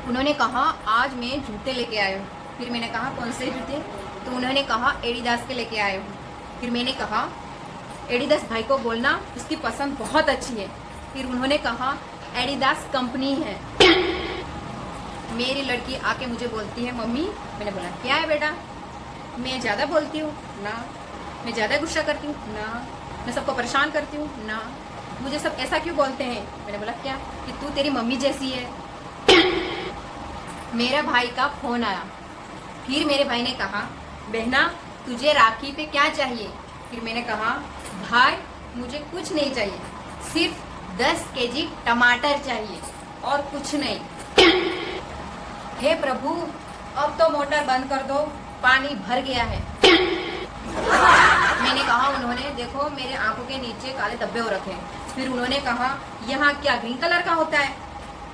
उन्होंने कहा आज मैं जूते लेके आया हूँ। फिर मैंने कहा कौन से जूते? तो उन्होंने कहा एडिडास के लेके आए हूँ। फिर मैंने कहा एडिडास भाई को बोलना उसकी पसंद बहुत अच्छी है। फिर उन्होंने कहा एडिडास कंपनी है। मेरी लड़की आके मुझे बोलती है मम्मी। मैंने बोला क्या है बेटा? मैं ज़्यादा बोलती हूँ ना? मैं ज़्यादा गुस्सा करती हूँ ना? मैं सबको परेशान करती हूँ ना? मुझे सब ऐसा क्यों बोलते हैं? मैंने बोला क्या? कि तू तेरी मम्मी जैसी है। मेरे भाई का फोन आया। फिर मेरे भाई ने कहा बहना तुझे राखी पे क्या चाहिए? फिर मैंने कहा भाई मुझे कुछ नहीं चाहिए, सिर्फ 10 केजी टमाटर चाहिए और कुछ नहीं। हे प्रभु अब तो मोटर बंद कर दो, पानी भर गया है। मैंने कहा उन्होंने देखो मेरे आंखों के नीचे काले धब्बे हो रखे हैं। फिर उन्होंने कहा यहाँ क्या ग्रीन कलर का होता है?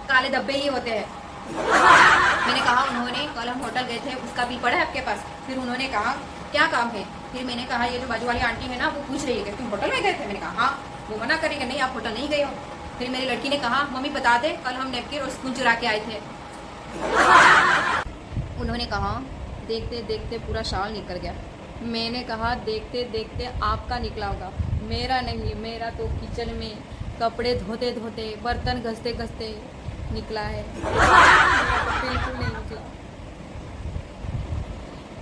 काले धब्बे ही होते हैं। मैंने कहा उन्होंने कल हम होटल गए थे उसका बिल पड़ा है आपके पास? फिर उन्होंने कहा क्या काम है? फिर मैंने कहा ये जो बाजू वाली आंटी है ना वो पूछ रही है कि तुम होटल में गए थे? मैंने कहा हाँ। वो मना करेगा नहीं आप होटल नहीं गए हो। फिर मेरी लड़की ने कहा मम्मी बता दे कल हम नेपकिन और स्पून चुरा के आए थे। उन्होंने कहा देखते देखते पूरा शाल निकल गया। मैंने कहा देखते देखते आपका निकला होगा, मेरा नहीं। मेरा तो किचन में कपड़े धोते धोते बर्तन घसते घसते निकला है, मेरा तो बिल्कुल नहीं निकला।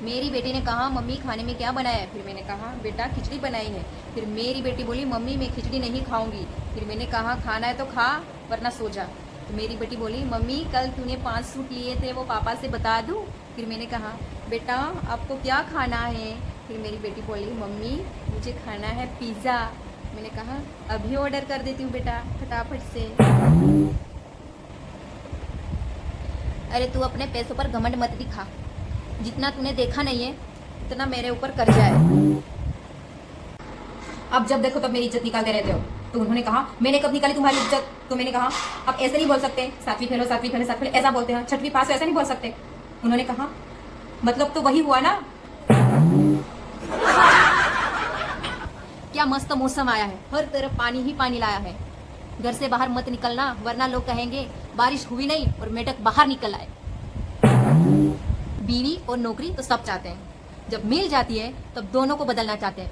मेरी बेटी ने कहा मम्मी खाने में क्या बनाया है? फिर मैंने कहा बेटा खिचड़ी बनाई है। फिर मेरी बेटी बोली मम्मी मैं खिचड़ी नहीं खाऊंगी। फिर मैंने कहा खाना है तो खा वरना सो जा। तो मेरी बेटी बोली मम्मी कल तूने 5 सूट लिए थे वो पापा से बता दूं? फिर मैंने कहा बेटा आपको क्या खाना है? फिर मेरी बेटी बोली मम्मी मुझे खाना है पिज़्ज़ा। मैंने कहा अभी ऑर्डर कर देती हूँ बेटा फटाफट से। अरे तू अपने पैसों पर घमंड मत दिखा, जितना तूने देखा नहीं है उतना मेरे ऊपर कर्जा है। अब जब देखो तब मेरी इज्जत निकालते रहते हो। तो उन्होंने कहा मैंने कब निकाली तुम्हारी इज्जत? तो मैंने कहा अब ऐसे नहीं बोल सकते, 7वीं फेल हो 7वीं फेल हो 7वीं फेल ऐसा बोलते हैं, 6वीं पास हो ऐसा नहीं बोल सकते। उन्होंने कहा मतलब तो वही हुआ ना। क्या मस्त मौसम आया है, हर तरफ पानी ही पानी लाया है। घर से बाहर मत निकलना वरना लोग कहेंगे बारिश हुई नहीं और मेढक बाहर निकल आए। बीवी और नौकरी तो सब चाहते हैं, जब मिल जाती है तब दोनों को बदलना चाहते हैं।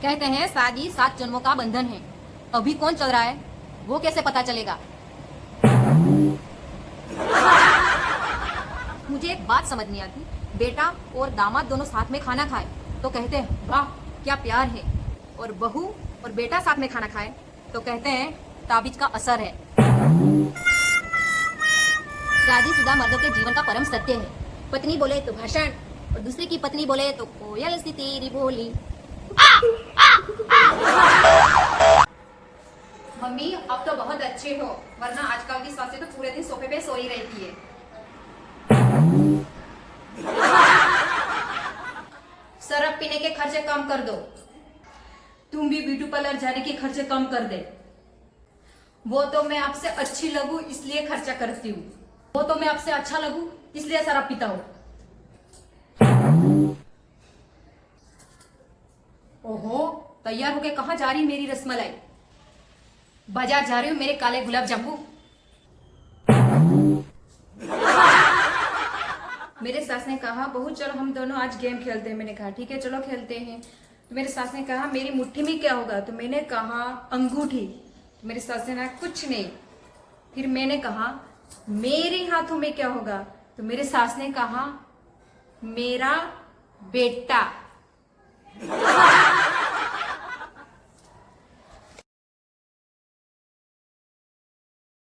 कहते हैं शादी 7 जन्मों का बंधन है। अभी कौन चल रहा है वो कैसे पता चलेगा? मुझे एक बात समझ नहीं आती, बेटा और दामाद दोनों साथ में खाना खाए तो कहते हैं वाह क्या प्यार है, और बहू और बेटा साथ में खाना खाए तो कहते हैं ताबीज का असर है। शादीशुदा मर्दों के जीवन का परम सत्य है, पत्नी बोले तो भाषण और दूसरे की पत्नी बोले तो कोयल सी तेरी बोली। मम्मी अब तो बहुत अच्छे हो, वरना आजकल की सासें तो पूरे दिन सोफे पे सोई रहती है। शराब पीने के खर्चे कम कर दो, तुम भी ब्यूटी पार्लर जाने के खर्चे कम कर दे। वो तो मैं आपसे अच्छी लगूं इसलिए खर्चा करती हूँ, वो तो मैं आपसे अच्छा लगूं इसलिए शराब पीता हूँ। ओहो तैयार होके कहाँ जा रही मेरी रसमलाई? बाजार जा रही हूँ मेरे काले गुलाब जामुन। मेरे सास ने कहा बहू चलो हम दोनों आज गेम खेलते हैं। मैंने कहा ठीक है चलो खेलते हैं। तो मेरे सास ने कहा मेरी मुट्ठी में क्या होगा? तो मैंने कहा अंगूठी। तो मेरे सास ने कहा कुछ नहीं। फिर मैंने कहा मेरे हाथों में क्या होगा? तो मेरे सास ने कहा मेरा बेटा।